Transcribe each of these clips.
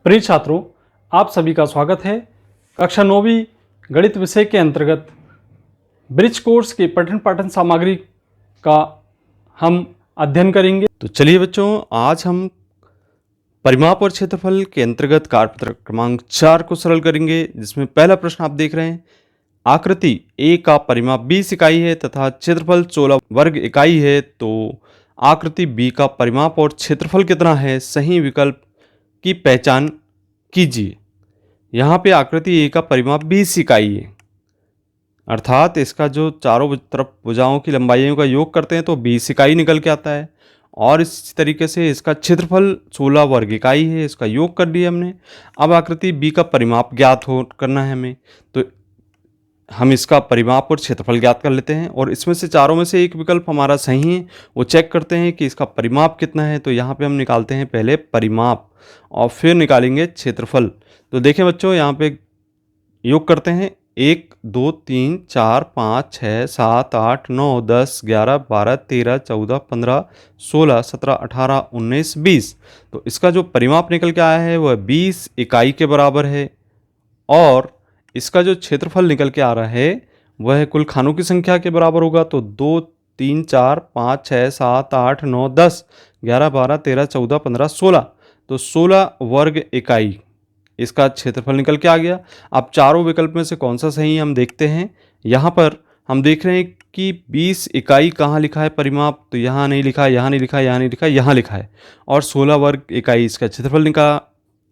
प्रिय छात्रों, आप सभी का स्वागत है। कक्षा 9वीं गणित विषय के अंतर्गत ब्रिज कोर्स के पठन पाठन सामग्री का हम अध्ययन करेंगे। तो चलिए बच्चों, आज हम परिमाप और क्षेत्रफल के अंतर्गत कार्यपत्र क्रमांक 4 को सरल करेंगे, जिसमें पहला प्रश्न आप देख रहे हैं। आकृति ए का परिमाप 20 इकाई है तथा क्षेत्रफल 16 वर्ग इकाई है, तो आकृति बी का परिमाप और क्षेत्रफल कितना है? सही विकल्प की पहचान कीजिए। यहाँ पे आकृति ए का परिमाप 20 इकाई है, अर्थात इसका जो चारों तरफ भुजाओं की लंबाइयों का योग करते हैं तो 20 इकाई निकल के आता है। और इस तरीके से इसका क्षेत्रफल 16 वर्ग इकाई है, इसका योग कर लिया हमने। अब आकृति बी का परिमाप ज्ञात हो करना है हमें, तो हम इसका परिमाप और क्षेत्रफल ज्ञात कर लेते हैं। और इसमें से चारों में से एक विकल्प हमारा सही है, वो चेक करते हैं कि इसका परिमाप कितना है। तो यहाँ पे हम निकालते हैं पहले परिमाप और फिर निकालेंगे क्षेत्रफल। तो देखें बच्चों, यहाँ पे योग करते हैं। 1 2 3 4 5 6 7 8 9 10 11 12 13 14 15 16 17 18 19 20। तो इसका जो परिमाप निकल के आया है वह 20 इकाई के बराबर है। और इसका जो क्षेत्रफल निकल के आ रहा है वह कुल खानों की संख्या के बराबर होगा। तो 2 3 4 5 6 7 8 9 10 11 12 13 14 15 16, तो 16 वर्ग इकाई इसका क्षेत्रफल निकल के आ गया। अब चारों विकल्प में से कौन सा सही है हम देखते हैं। यहाँ पर हम देख रहे हैं कि 20 इकाई कहाँ लिखा है परिमाप, तो यहाँ नहीं लिखा, यहाँ नहीं लिखा, यहाँ नहीं लिखा, यहाँ लिखा है। और 16 वर्ग इकाई इसका क्षेत्रफल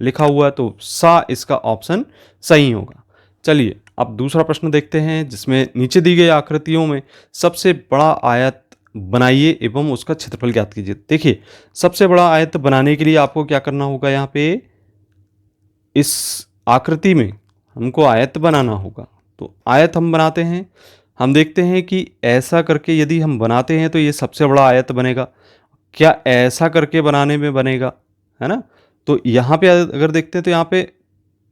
लिखा हुआ है, तो सा इसका ऑप्शन सही होगा। चलिए अब दूसरा प्रश्न देखते हैं, जिसमें नीचे दी गई आकृतियों में सबसे बड़ा आयत बनाइए एवं उसका क्षेत्रफल ज्ञात कीजिए। देखिए, सबसे बड़ा आयत बनाने के लिए आपको क्या करना होगा, यहाँ पे इस आकृति में हमको आयत बनाना होगा। तो आयत हम बनाते हैं, हम देखते हैं कि ऐसा करके यदि हम बनाते हैं तो ये सबसे बड़ा आयत बनेगा। क्या ऐसा करके बनाने में बनेगा, है ना? तो यहाँ पे अगर देखते हैं तो यहाँ पे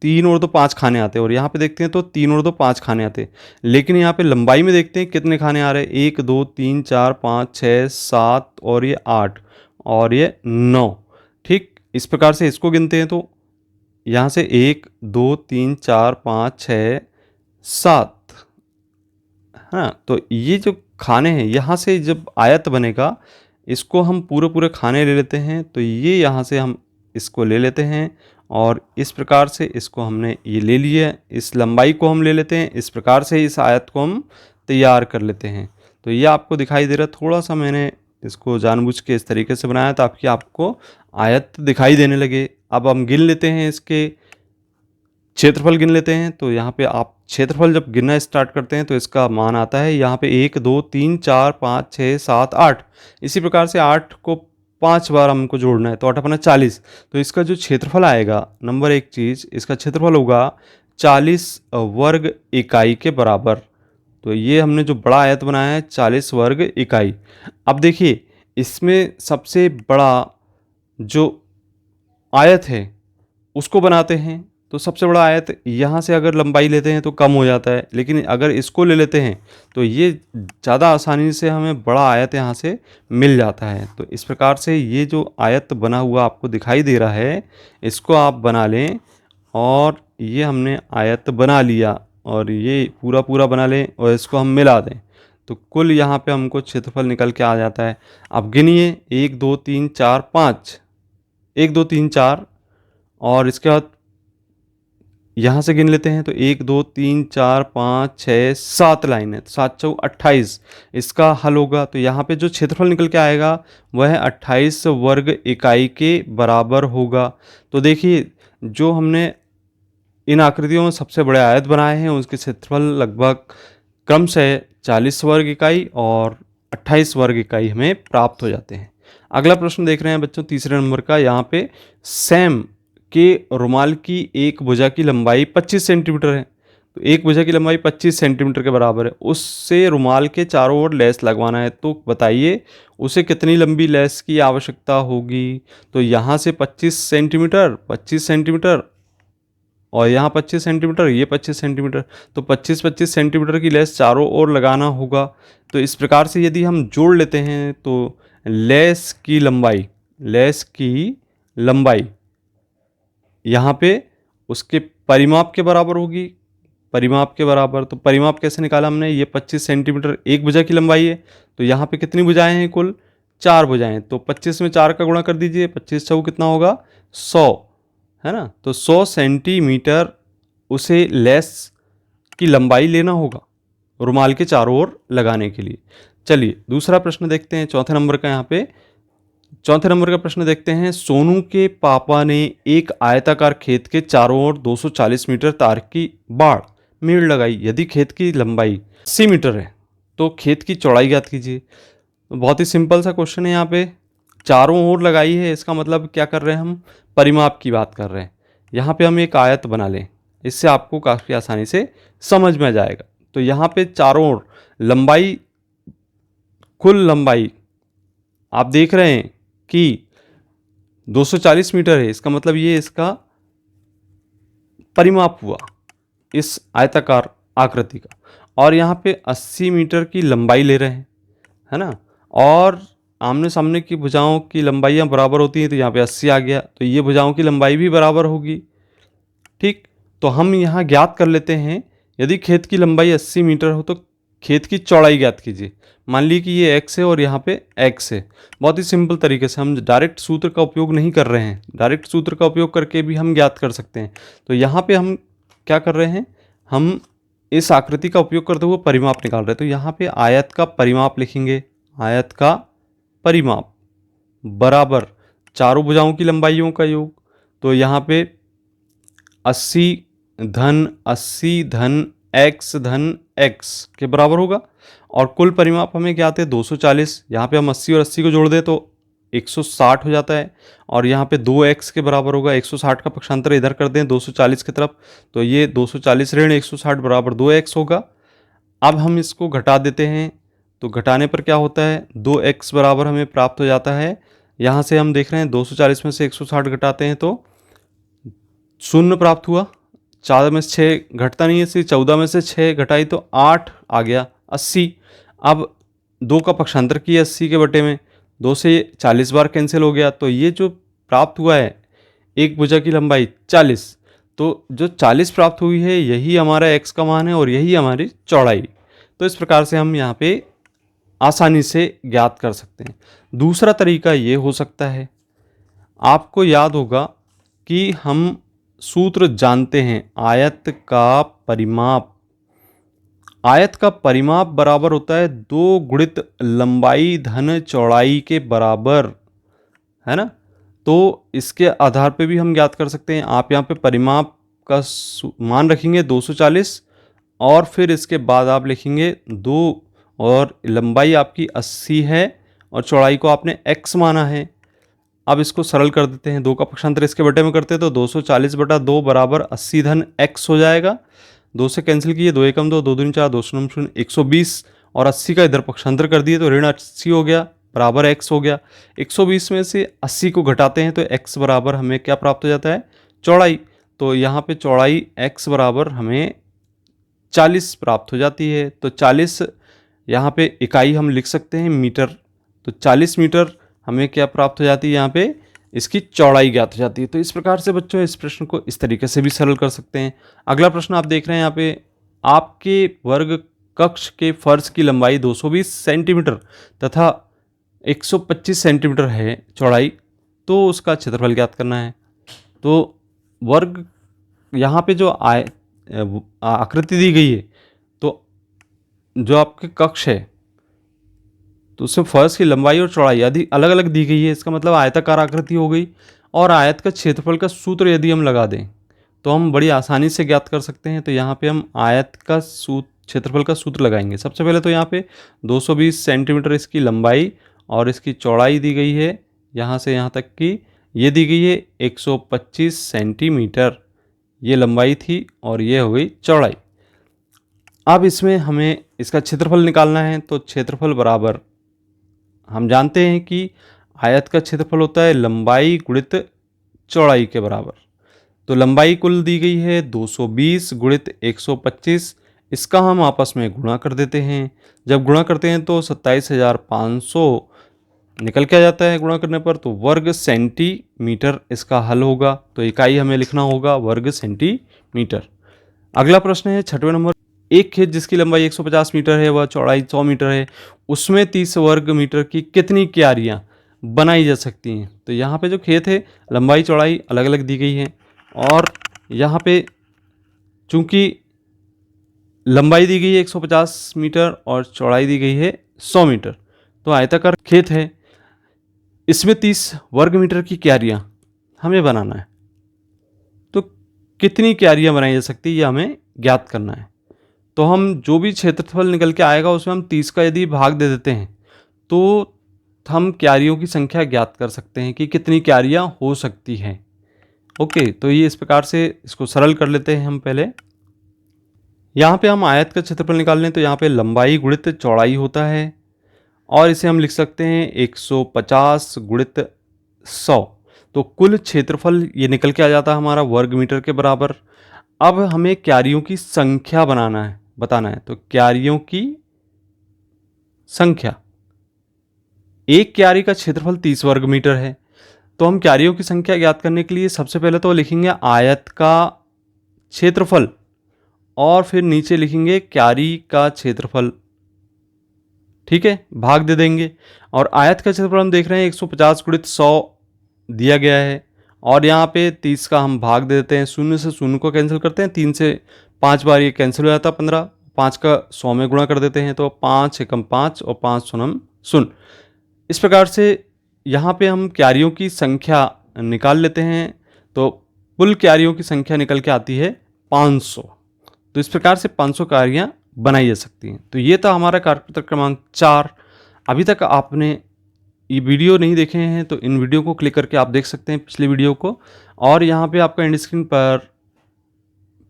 3 और 2 5 खाने आते हैं, और यहाँ पे देखते हैं तो 3 और 2 5 खाने आते हैं। लेकिन यहाँ पे लंबाई में देखते हैं कितने खाने आ रहे हैं, 1 2 3 4 5 6 7 और ये 8 और ये 9। ठीक इस प्रकार से इसको गिनते हैं तो यहाँ से 1 2 3 4 5 6 7, हाँ। तो ये जो खाने हैं, यहाँ से जब आयत बनेगा इसको हम पूरे पूरे खाने ले लेते हैं। तो ये यहाँ से हम इसको ले लेते हैं और इस प्रकार से इसको हमने ये ले लिया, इस लंबाई को हम ले लेते हैं। इस प्रकार से इस आयत को हम तैयार कर लेते हैं। तो ये आपको दिखाई दे रहा है, थोड़ा सा मैंने इसको जानबूझ के इस तरीके से बनाया ताकि आपको आयत दिखाई देने लगे। अब हम गिन लेते हैं, इसके क्षेत्रफल गिन लेते हैं। तो यहाँ पे आप क्षेत्रफल जब गिनना स्टार्ट करते हैं तो इसका मान आता है यहाँ पे 1 2 3 4 5 6 7 8। इसी प्रकार से 8 को 5 बार हमको जोड़ना है, तो 8 अपना 40। तो इसका जो क्षेत्रफल आएगा, नंबर एक चीज़, इसका क्षेत्रफल होगा 40 वर्ग इकाई के बराबर। तो ये हमने जो बड़ा आयत बनाया है 40 वर्ग इकाई। अब देखिए, इसमें सबसे बड़ा जो आयत है उसको बनाते हैं। तो सबसे बड़ा आयत यहाँ से अगर लंबाई लेते हैं तो कम हो जाता है, लेकिन अगर इसको ले लेते हैं तो ये ज़्यादा आसानी से हमें बड़ा आयत यहाँ से मिल जाता है। तो इस प्रकार से ये जो आयत बना हुआ आपको दिखाई दे रहा है, इसको आप बना लें। और ये हमने आयत बना लिया और ये पूरा पूरा बना लें और इसको हम मिला दें, तो कुल यहाँ पे हमको क्षेत्रफल निकल के आ जाता है। अब गिनिए, 1 2 3 4 5, 1 2 3 4, और इसके बाद यहाँ से गिन लेते हैं तो 1 2 3 4 5 6 7 लाइन है, तो 7 चौ 28 इसका हल होगा। तो यहाँ पे जो क्षेत्रफल निकल के आएगा वह 28 वर्ग इकाई के बराबर होगा। तो देखिए, जो हमने इन आकृतियों में सबसे बड़े आयत बनाए हैं उसके क्षेत्रफल लगभग क्रमशः 40 वर्ग इकाई और 28 वर्ग इकाई हमें प्राप्त हो जाते हैं। अगला प्रश्न देख रहे हैं बच्चों, तीसरे नंबर का। यहाँ पे सैम के रुमाल की एक भुजा की लंबाई 25 सेंटीमीटर है। तो एक भुजा की लंबाई 25 सेंटीमीटर के बराबर है, उससे रुमाल के चारों ओर लेस लगवाना है। तो बताइए उसे कितनी लंबी लेस की आवश्यकता होगी। तो यहाँ से 25 सेंटीमीटर और यहाँ 25 सेंटीमीटर, ये 25 सेंटीमीटर, तो 25 सेंटीमीटर की लेस चारों ओर लगाना होगा। तो इस प्रकार से यदि हम जोड़ लेते हैं तो लेस की लंबाई यहाँ पे उसके परिमाप के बराबर होगी। परिमाप के बराबर, तो परिमाप कैसे निकाला हमने, ये 25 सेंटीमीटर एक भुजा की लंबाई है, तो यहाँ पे कितनी भुजाएं हैं, कुल 4 भुजाएं, तो 25 में 4 का गुणा कर दीजिए, 25 चौक कितना होगा 100, है ना। तो 100 सेंटीमीटर उसे लेस की लंबाई लेना होगा रुमाल के चारों ओर लगाने के लिए। चलिए दूसरा प्रश्न देखते हैं, चौथे नंबर का। यहाँ पे चौथे नंबर का प्रश्न देखते हैं। सोनू के पापा ने एक आयताकार खेत के चारों ओर 240 मीटर तार की बाड़ मेड़ लगाई। यदि खेत की लंबाई 80 मीटर है तो खेत की चौड़ाई ज्ञात कीजिए। तो बहुत ही सिंपल सा क्वेश्चन है। यहाँ पे चारों ओर लगाई है, इसका मतलब क्या कर रहे हैं, हम परिमाप की बात कर रहे हैं। यहाँ पे हम एक आयत बना लें, इससे आपको काफ़ी आसानी से समझ में आ जाएगा। तो यहाँ पे चारों ओर लंबाई, कुल लंबाई आप देख रहे हैं कि 240 मीटर है, इसका मतलब ये इसका परिमाप हुआ इस आयताकार आकृति का। और यहाँ पे 80 मीटर की लंबाई ले रहे हैं, है ना। और आमने सामने की भुजाओं की लंबाइयाँ बराबर होती हैं, तो यहाँ पे 80 आ गया, तो ये भुजाओं की लंबाई भी बराबर होगी। ठीक, तो हम यहाँ ज्ञात कर लेते हैं, यदि खेत की लंबाई 80 मीटर हो तो खेत की चौड़ाई ज्ञात कीजिए। मान ली कि ये x है और यहाँ पे x है। बहुत ही सिंपल तरीके से, हम डायरेक्ट सूत्र का उपयोग नहीं कर रहे हैं, डायरेक्ट सूत्र का उपयोग करके भी हम ज्ञात कर सकते हैं। तो यहाँ पे हम क्या कर रहे हैं, हम इस आकृति का उपयोग करते हुए परिमाप निकाल रहे हैं। तो यहाँ पे आयत का परिमाप लिखेंगे, आयत का परिमाप बराबर चारों भुजाओं की लंबाइयों का योग। तो यहाँ पे 80 धन 80 धन x धन x के बराबर होगा। और कुल परिमाप हमें क्या आते हैं 240, यहाँ पे हम 80 और 80 को जोड़ दें तो 160 हो जाता है। और यहाँ पे 2x के बराबर होगा, 160 का पक्षांतर इधर कर दें 240 की तरफ, तो ये 240 ऋण 160 बराबर 2x होगा। अब हम इसको घटा देते हैं, तो घटाने पर क्या होता है 2x बराबर हमें प्राप्त हो जाता है। यहाँ से हम देख रहे हैं 240 में से 160 घटाते हैं तो 0 प्राप्त हुआ। 4 में से 6 घटता नहीं है, इसलिए 14 में से 6 घटाई तो 8 आ गया 80। अब 2 का पक्षांतर किया 80 के बटे में, 2 से 40 बार कैंसिल हो गया, तो ये जो प्राप्त हुआ है एक भुजा की लंबाई 40, तो जो 40 प्राप्त हुई है यही हमारा x का मान है और यही हमारी चौड़ाई। तो इस प्रकार से हम यहाँ पे आसानी से ज्ञात कर सकते हैं। दूसरा तरीका ये हो सकता है, आपको याद होगा कि हम सूत्र जानते हैं, आयत का परिमाप, आयत का परिमाप बराबर होता है 2 गुणित लंबाई धन चौड़ाई के बराबर, है ना। तो इसके आधार पे भी हम ज्ञात कर सकते हैं। आप यहाँ पे परिमाप का मान रखेंगे 240 और फिर इसके बाद आप लिखेंगे 2 और लंबाई आपकी 80 है और चौड़ाई को आपने x माना है। अब इसको सरल कर देते हैं, 2 का पक्षांतर इसके बटे में करते हैं तो 240 बटा 2 बराबर 80 धन x हो जाएगा। 2 से कैंसिल किए, 2 एकम 2, 2 दूनी 4, 2 शून्य शून्य 120 और 80 का इधर पक्षांतर कर दिए तो ऋण 80 हो गया बराबर x हो गया। 120 में से 80 को घटाते हैं तो x बराबर हमें क्या प्राप्त हो जाता है, चौड़ाई। तो यहाँ पे चौड़ाई x बराबर हमें 40 प्राप्त हो जाती है। तो 40 यहाँ पे इकाई हम लिख सकते हैं मीटर, तो 40 मीटर हमें क्या प्राप्त हो जाती है, यहाँ पे इसकी चौड़ाई ज्ञात हो जाती है। तो इस प्रकार से बच्चों इस प्रश्न को इस तरीके से भी सरल कर सकते हैं। अगला प्रश्न आप देख रहे हैं यहाँ पे, आपके वर्ग कक्ष के फर्श की लंबाई 220 सेंटीमीटर तथा 125 सेंटीमीटर है चौड़ाई, तो उसका क्षेत्रफल ज्ञात करना है। तो वर्ग यहाँ पे जो आकृति दी गई है, तो जो आपके कक्ष है तो उसमें फर्श की लंबाई और चौड़ाई यदि अलग अलग दी गई है, इसका मतलब आयताकार आकृति हो गई। और आयत का क्षेत्रफल का सूत्र यदि हम लगा दें तो हम बड़ी आसानी से ज्ञात कर सकते हैं। तो यहाँ पे हम आयत का क्षेत्रफल का सूत्र लगाएंगे। सबसे पहले तो यहाँ पे 220 सेंटीमीटर इसकी लंबाई और इसकी चौड़ाई दी गई है, यहाँ से यहाँ तक की ये दी गई है 125 सेंटीमीटर, ये लंबाई थी और ये हो गई चौड़ाई। अब इसमें हमें इसका क्षेत्रफल निकालना है। तो क्षेत्रफल बराबर हम जानते हैं कि आयत का क्षेत्रफल होता है लंबाई गुणित चौड़ाई के बराबर। तो लंबाई कुल दी गई है 220 गुणित 125, इसका हम आपस में गुणा कर देते हैं। जब गुणा करते हैं तो 27,500 निकल के आ जाता है गुणा करने पर, तो वर्ग सेंटीमीटर इसका हल होगा। तो इकाई हमें लिखना होगा वर्ग सेंटीमीटर। अगला प्रश्न है 6वें नंबर। एक खेत जिसकी लंबाई 150 मीटर है, वह चौड़ाई 100 मीटर है, उसमें 30 वर्ग मीटर की कितनी क्यारियां बनाई जा सकती हैं? तो यहाँ पे जो खेत है, लंबाई चौड़ाई अलग अलग दी गई है, और यहाँ पे चूंकि लंबाई दी गई है 150 मीटर और चौड़ाई दी गई है 100 मीटर, तो आयताकार खेत है, इसमें 30 वर्ग मीटर की क्यारियां हमें बनाना है। तो कितनी क्यारियां बनाई जा सकती है, ये हमें ज्ञात करना है। तो हम जो भी क्षेत्रफल निकल के आएगा उसमें हम 30 का यदि भाग दे देते हैं तो हम क्यारियों की संख्या ज्ञात कर सकते हैं कि कितनी क्यारियां हो सकती हैं। ओके, तो ये इस प्रकार से इसको सरल कर लेते हैं हम पहले। यहाँ पे हम आयत का क्षेत्रफल निकाल लें तो यहाँ पे लंबाई गुणित चौड़ाई होता है, और इसे हम लिख सकते हैं 150 गुणित 100। तो कुल क्षेत्रफल ये निकल के आ जाता है हमारा वर्ग मीटर के बराबर। अब हमें क्यारियों की संख्या बताना है। तो क्यारियों की संख्या, एक क्यारी का क्षेत्रफल 30 वर्ग मीटर है, तो हम क्यारियों की संख्या ज्ञात करने के लिए सबसे पहले तो लिखेंगे आयत का क्षेत्रफल, और फिर नीचे लिखेंगे क्यारी का क्षेत्रफल। ठीक है, भाग दे देंगे, और आयत का क्षेत्रफल हम देख रहे हैं 150 गुणित 100 दिया गया है, और यहाँ पे 30 का हम भाग दे देते हैं, शून्य से शून्य को कैंसिल करते हैं, 3 से 5 बार ये कैंसिल हो जाता है 15, 5 का 100 में गुणा कर देते हैं, तो 5 एकम 5 और 5 शून्यम शून्य। इस प्रकार से यहाँ पे हम क्यारियों की संख्या निकाल लेते हैं, तो कुल क्यारियों की संख्या निकल के आती है 500। तो इस प्रकार से 500 क्यारियाँ बनाई जा सकती हैं। तो ये था हमारा कार्यपत्र क्रमांक 4। अभी तक आपने ये वीडियो नहीं देखे हैं तो इन वीडियो को क्लिक करके आप देख सकते हैं पिछली वीडियो को, और यहाँ पे आपका एंड स्क्रीन पर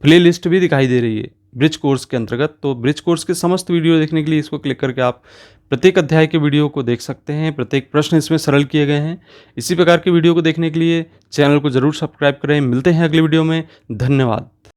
प्ले लिस्ट भी दिखाई दे रही है ब्रिज कोर्स के अंतर्गत। तो ब्रिज कोर्स के समस्त वीडियो देखने के लिए इसको क्लिक करके आप प्रत्येक अध्याय के वीडियो को देख सकते हैं। प्रत्येक प्रश्न इसमें सरल किए गए हैं। इसी प्रकार की वीडियो को देखने के लिए चैनल को जरूर सब्सक्राइब करें। मिलते हैं अगली वीडियो में। धन्यवाद।